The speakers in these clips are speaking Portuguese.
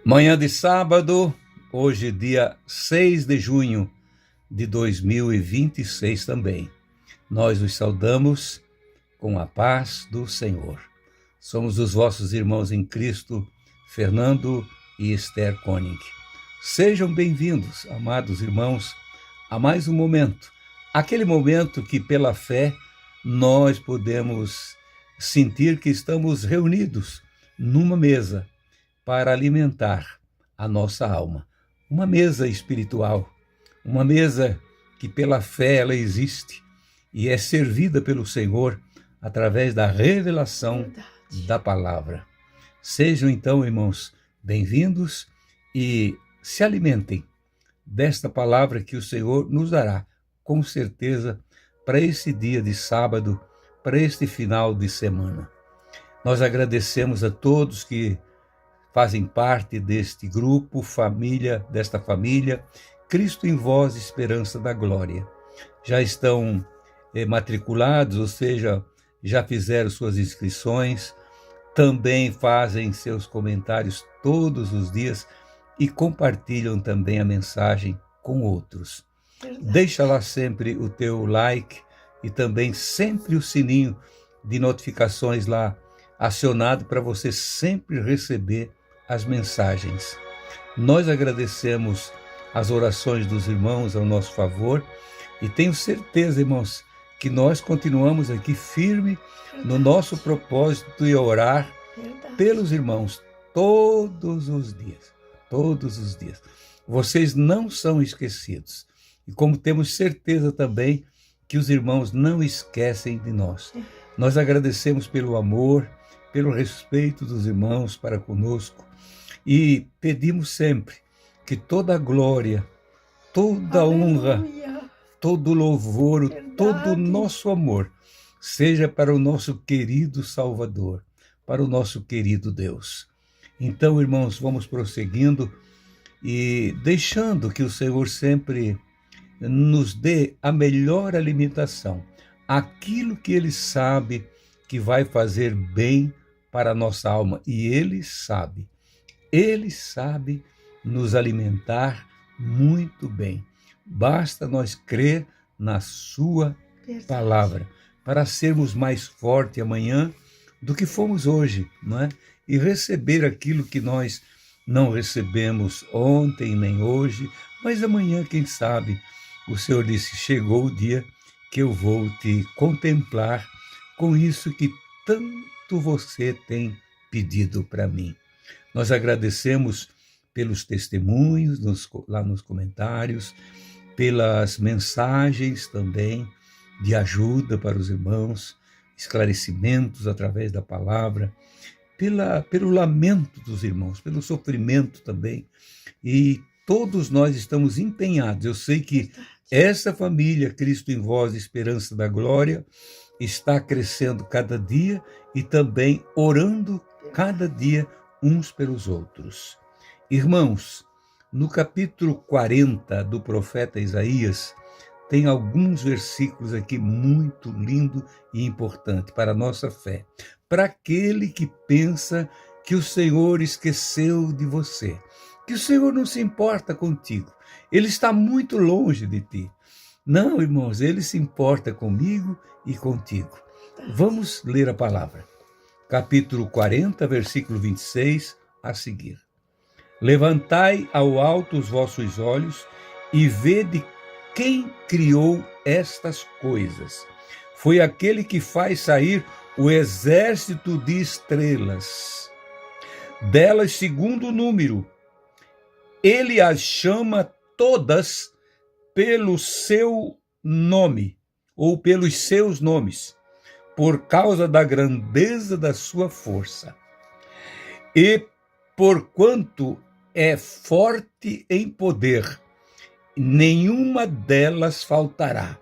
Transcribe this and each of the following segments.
Manhã de sábado, hoje dia 6 de junho de 2026 também. Nós os saudamos com a paz do Senhor. Somos os vossos irmãos em Cristo, Fernando e Esther Koenig. Sejam bem-vindos, amados irmãos, a mais um momento. Aquele momento que pela fé nós podemos sentir que estamos reunidos numa mesa para alimentar a nossa alma. Uma mesa espiritual, uma mesa que pela fé ela existe e é servida pelo Senhor através da revelação da palavra. Sejam então, irmãos, bem-vindos e se alimentem desta palavra que o Senhor nos dará, com certeza, para esse dia de sábado, para este final de semana. Nós agradecemos a todos que fazem parte deste grupo, desta família, Cristo em Vós, Esperança da Glória. Já estão matriculados, ou seja, já fizeram suas inscrições, também fazem seus comentários todos os dias e compartilham também a mensagem com outros. Verdade. Deixa lá sempre o teu like e também sempre o sininho de notificações lá acionado para você sempre receber as mensagens. Nós agradecemos as orações dos irmãos ao nosso favor e tenho certeza, irmãos, que nós continuamos aqui firme no nosso propósito de orar pelos irmãos todos os dias. Todos os dias. Vocês não são esquecidos. E como temos certeza também que os irmãos não esquecem de nós. Nós agradecemos pelo amor, pelo respeito dos irmãos para conosco e pedimos sempre que toda a glória, toda a honra, todo o louvor, todo o nosso amor seja para o nosso querido Salvador, para o nosso querido Deus. Então, irmãos, vamos prosseguindo e deixando que o Senhor sempre nos dê a melhor alimentação, aquilo que Ele sabe que vai fazer bem para a nossa alma. E Ele sabe nos alimentar muito bem. Basta nós crer na sua palavra para sermos mais fortes amanhã do que fomos hoje, não é? E receber aquilo que nós não recebemos ontem nem hoje, mas amanhã, quem sabe, o Senhor disse, chegou o dia que eu vou te contemplar com isso que tanto você tem pedido para mim. Nós agradecemos pelos testemunhos lá nos comentários, pelas mensagens também de ajuda para os irmãos, esclarecimentos através da palavra, pelo lamento dos irmãos, pelo sofrimento também. E todos nós estamos empenhados. Eu sei que essa família, Cristo em Vós, Esperança da Glória, está crescendo cada dia e também orando cada dia uns pelos outros. Irmãos, no capítulo 40 do profeta Isaías, tem alguns versículos aqui muito lindo e importante para a nossa fé. Para aquele que pensa que o Senhor esqueceu de você, que o Senhor não se importa contigo, Ele está muito longe de ti. Não, irmãos, Ele se importa comigo e contigo. Vamos ler a palavra. Capítulo 40, versículo 26, a seguir. Levantai ao alto os vossos olhos e vede quem criou estas coisas. Foi aquele que faz sair o exército de estrelas, delas segundo o número. Ele as chama todas pelo seu nome, ou pelos seus nomes, por causa da grandeza da sua força. E porquanto é forte em poder, nenhuma delas faltará.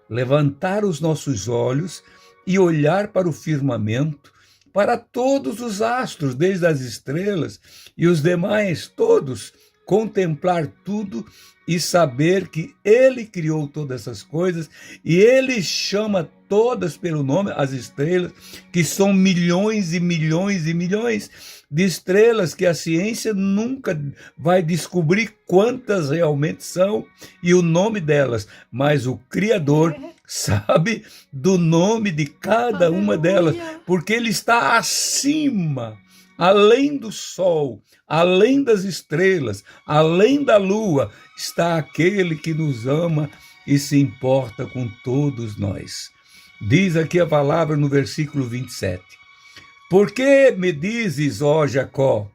Levantar os nossos olhos e olhar para o firmamento, para todos os astros, desde as estrelas e os demais, todos contemplar tudo e saber que Ele criou todas essas coisas e Ele chama todas pelo nome, as estrelas, que são milhões e milhões e milhões de estrelas que a ciência nunca vai descobrir quantas realmente são e o nome delas, mas o Criador sabe do nome de cada uma delas, porque Ele está acima, além do sol, além das estrelas, além da lua, está aquele que nos ama e se importa com todos nós. Diz aqui a palavra no versículo 27. Por que me dizes, ó Jacó,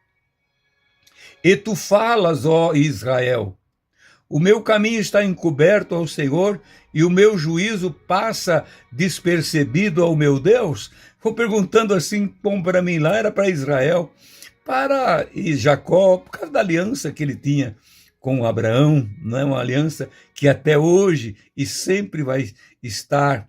e tu falas, ó Israel? O meu caminho está encoberto ao Senhor e o meu juízo passa despercebido ao meu Deus? Vou perguntando assim, como para mim lá era para Israel, para Jacó, por causa da aliança que ele tinha com Abraão, não é uma aliança que até hoje e sempre vai estar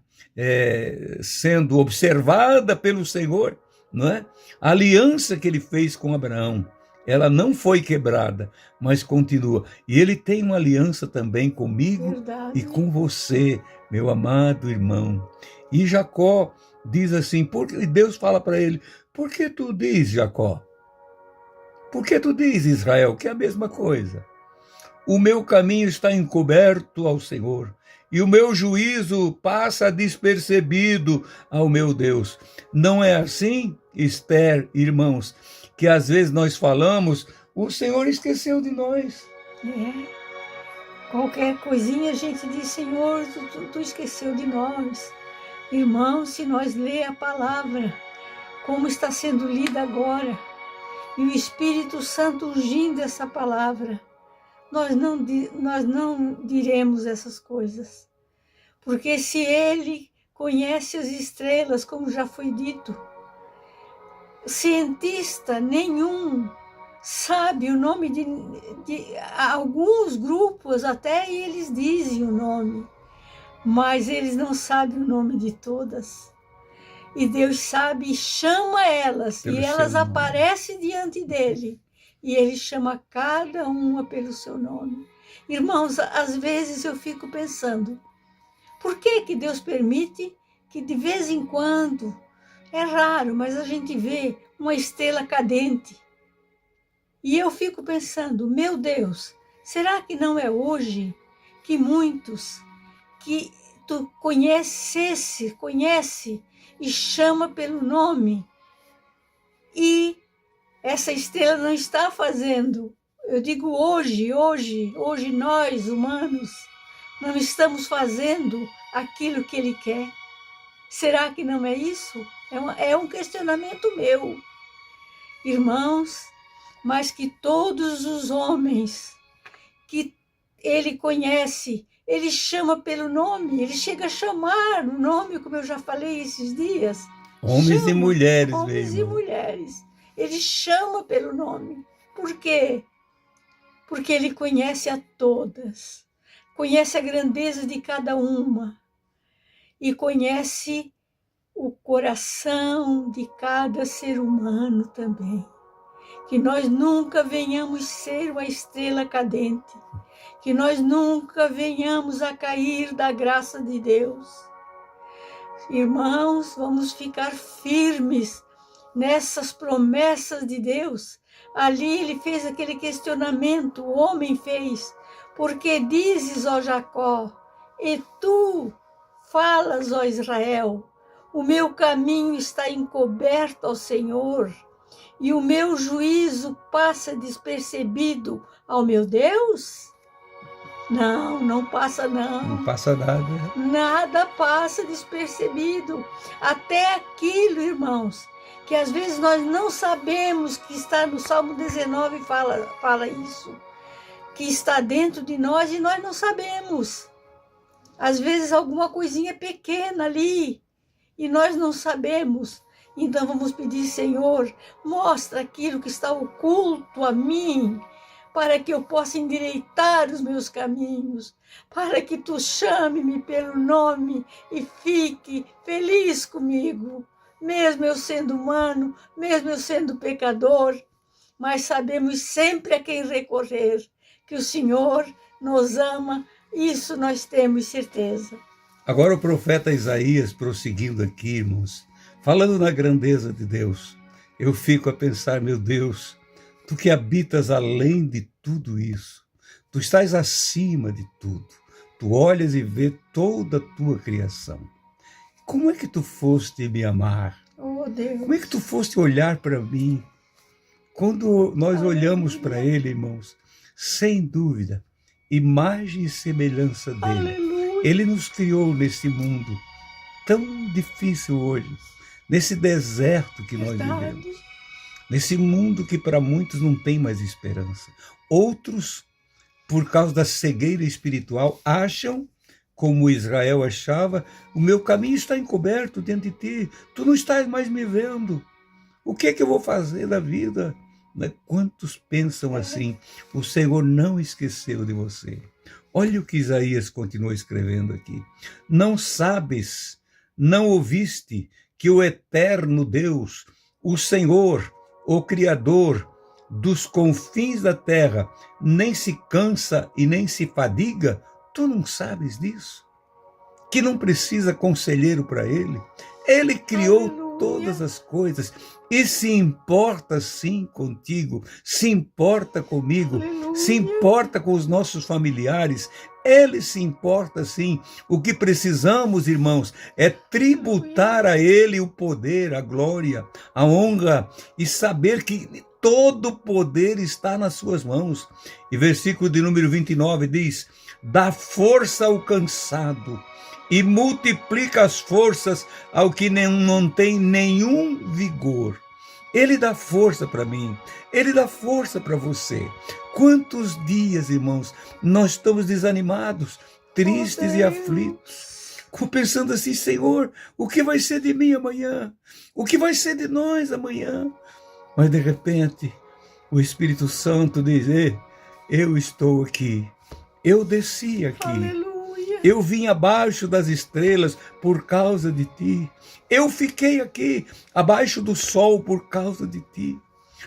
sendo observada pelo Senhor, não é? A aliança que ele fez com Abraão, ela não foi quebrada, mas continua. E ele tem uma aliança também comigo. Verdade. E com você, meu amado irmão. E Jacó diz assim, e Deus fala para ele, por que tu diz, Jacó? Por que tu diz, Israel, que é a mesma coisa? O meu caminho está encoberto ao Senhor, e o meu juízo passa despercebido ao meu Deus. Não é assim, Esther, irmãos, que às vezes nós falamos, o Senhor esqueceu de nós. Qualquer coisinha a gente diz, Senhor, tu esqueceu de nós. Irmãos, se nós ler a palavra, como está sendo lida agora, e o Espírito Santo ungindo essa palavra, nós não diremos essas coisas. Porque se Ele conhece as estrelas, como já foi dito, cientista nenhum sabe o nome de alguns grupos, até eles dizem o nome, mas eles não sabem o nome de todas. E Deus sabe e chama elas, e elas aparecem diante dele. E ele chama cada uma pelo seu nome. Irmãos, às vezes eu fico pensando, por que Deus permite que de vez em quando, é raro, mas a gente vê uma estrela cadente? E eu fico pensando, meu Deus, será que não é hoje que muitos que tu conhece e chama pelo nome, e essa estrela não está fazendo? Eu digo hoje nós, humanos, não estamos fazendo aquilo que Ele quer. Será que não é isso? É um questionamento meu. Irmãos, mas que todos os homens que Ele conhece, Ele chama pelo nome, Ele chega a chamar o nome, como eu já falei esses dias. Homens e mulheres, homens mesmo. E mulheres. Ele chama pelo nome. Por quê? Porque Ele conhece a todas, conhece a grandeza de cada uma e conhece o coração de cada ser humano também. Que nós nunca venhamos ser uma estrela cadente, que nós nunca venhamos a cair da graça de Deus. Irmãos, vamos ficar firmes nessas promessas de Deus. Ali ele fez aquele questionamento, o homem fez, porque dizes, ó Jacó, e tu falas, ó Israel, o meu caminho está encoberto ao Senhor, e o meu juízo passa despercebido ao meu Deus? Não passa não. Não passa nada. Nada passa despercebido. Até aquilo, irmãos, que às vezes nós não sabemos, que está no Salmo 19, fala isso, que está dentro de nós e nós não sabemos. Às vezes alguma coisinha pequena ali e nós não sabemos. Então vamos pedir, Senhor, mostra aquilo que está oculto a mim, para que eu possa endireitar os meus caminhos, para que tu chame-me pelo nome e fique feliz comigo, mesmo eu sendo humano, mesmo eu sendo pecador, mas sabemos sempre a quem recorrer, que o Senhor nos ama, isso nós temos certeza. Agora o profeta Isaías, prosseguindo aqui, irmãos, falando na grandeza de Deus, eu fico a pensar, meu Deus, tu que habitas além de tudo isso, tu estás acima de tudo, tu olhas e vês toda a tua criação. Como é que tu foste me amar? Oh, Deus. Como é que tu foste olhar para mim? Quando nós olhamos para Ele, irmãos, sem dúvida, imagem e semelhança dele. Aleluia. Ele nos criou nesse mundo tão difícil hoje, nesse deserto que nós vivemos, nesse mundo que para muitos não tem mais esperança. Outros, por causa da cegueira espiritual, acham, como Israel achava, o meu caminho está encoberto diante de ti, tu não estás mais me vendo. O que é que eu vou fazer da vida? Quantos pensam assim? O Senhor não esqueceu de você. Olha o que Isaías continuou escrevendo aqui. Não sabes, não ouviste que o eterno Deus, o Senhor, o Criador dos confins da terra, nem se cansa e nem se fadiga? Tu não sabes disso? Que não precisa conselheiro para ele? Ele criou todas as coisas e se importa sim contigo, se importa comigo, Aleluia. Se importa com os nossos familiares, Ele se importa sim. O que precisamos, irmãos, é tributar a Ele o poder, a glória, a honra e saber que todo poder está nas suas mãos. E versículo de número 29 diz: dá força ao cansado e multiplica as forças ao que não tem nenhum vigor. Ele dá força para mim, Ele dá força para você. Quantos dias, irmãos, nós estamos desanimados, tristes e aflitos, pensando assim: Senhor, o que vai ser de mim amanhã? O que vai ser de nós amanhã? Mas de repente, o Espírito Santo diz: eu estou aqui, eu desci aqui. Aleluia. Eu vim abaixo das estrelas por causa de ti. Eu fiquei aqui abaixo do sol por causa de ti,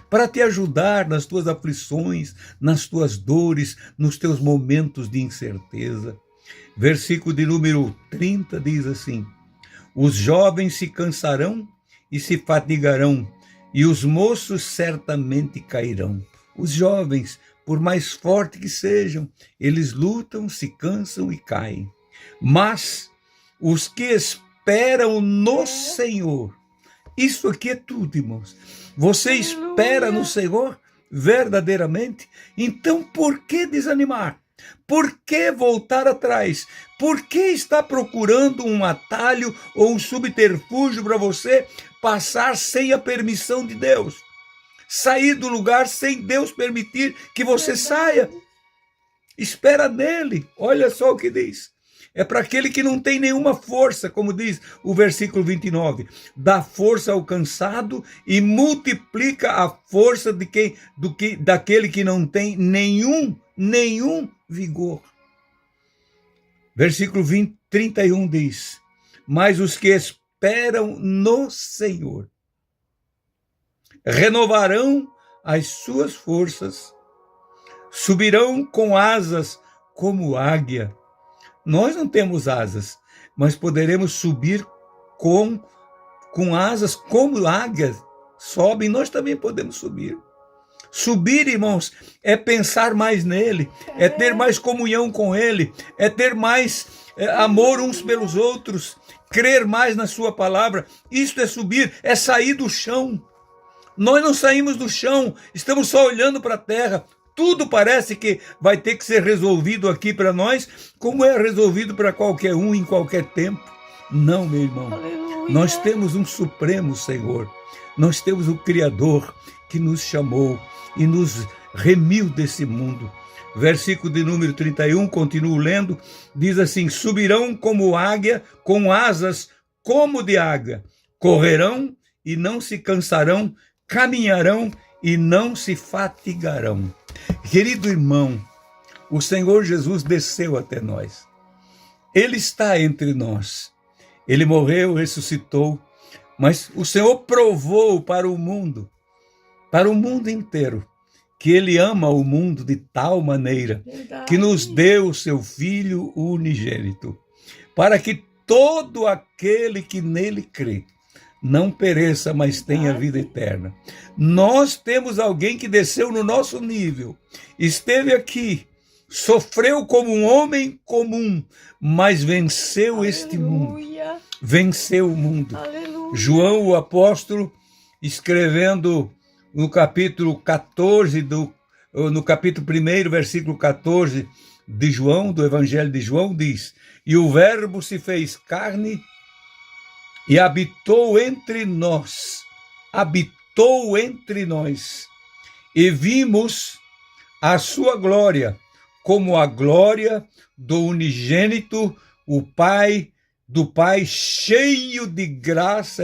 para te ajudar nas tuas aflições, nas tuas dores, nos teus momentos de incerteza. Versículo de número 30 diz assim: os jovens se cansarão e se fatigarão, e os moços certamente cairão. Os jovens, por mais fortes que sejam, eles lutam, se cansam e caem. Mas os que esperam no Senhor, isso aqui é tudo, irmãos. Você espera no Senhor verdadeiramente? Então por que desanimar? Por que voltar atrás? Por que está procurando um atalho ou um subterfúgio para você passar sem a permissão de Deus? Sair do lugar sem Deus permitir que você saia. Espera nele. Olha só o que diz. É para aquele que não tem nenhuma força, como diz o versículo 29. Dá força ao cansado e multiplica a força daquele que não tem nenhum vigor. Versículo 31 diz: mas os que esperam no Senhor renovarão as suas forças, subirão com asas como águia. Nós não temos asas, mas poderemos subir com asas como águias sobem, nós também podemos subir. Subir, irmãos, é pensar mais nele, é ter mais comunhão com ele, é ter mais amor uns pelos outros, crer mais na sua palavra. Isto é subir, é sair do chão. Nós não saímos do chão, estamos só olhando para a terra. Tudo parece que vai ter que ser resolvido aqui para nós, como é resolvido para qualquer um em qualquer tempo. Não, meu irmão. Aleluia. Nós temos um supremo Senhor. Nós temos o Criador que nos chamou e nos remiu desse mundo. Versículo de número 31, continuo lendo, diz assim: subirão como águia, com asas como de águia, correrão e não se cansarão, caminharão e não se fatigarão. Querido irmão, o Senhor Jesus desceu até nós. Ele está entre nós. Ele morreu, ressuscitou, mas o Senhor provou para o mundo inteiro, que ele ama o mundo de tal maneira Verdade. que nos deu o seu Filho unigênito, para que todo aquele que nele crê não pereça, mas tenha vida eterna. Nós temos alguém que desceu no nosso nível, esteve aqui, sofreu como um homem comum, mas venceu Aleluia. este mundo, venceu o mundo. Aleluia. João, o apóstolo, escrevendo no capítulo 14, no capítulo 1, versículo 14 de João, do Evangelho de João, diz: e o Verbo se fez carne e habitou entre nós, e vimos a sua glória, como a glória do unigênito, do Pai, cheio de graça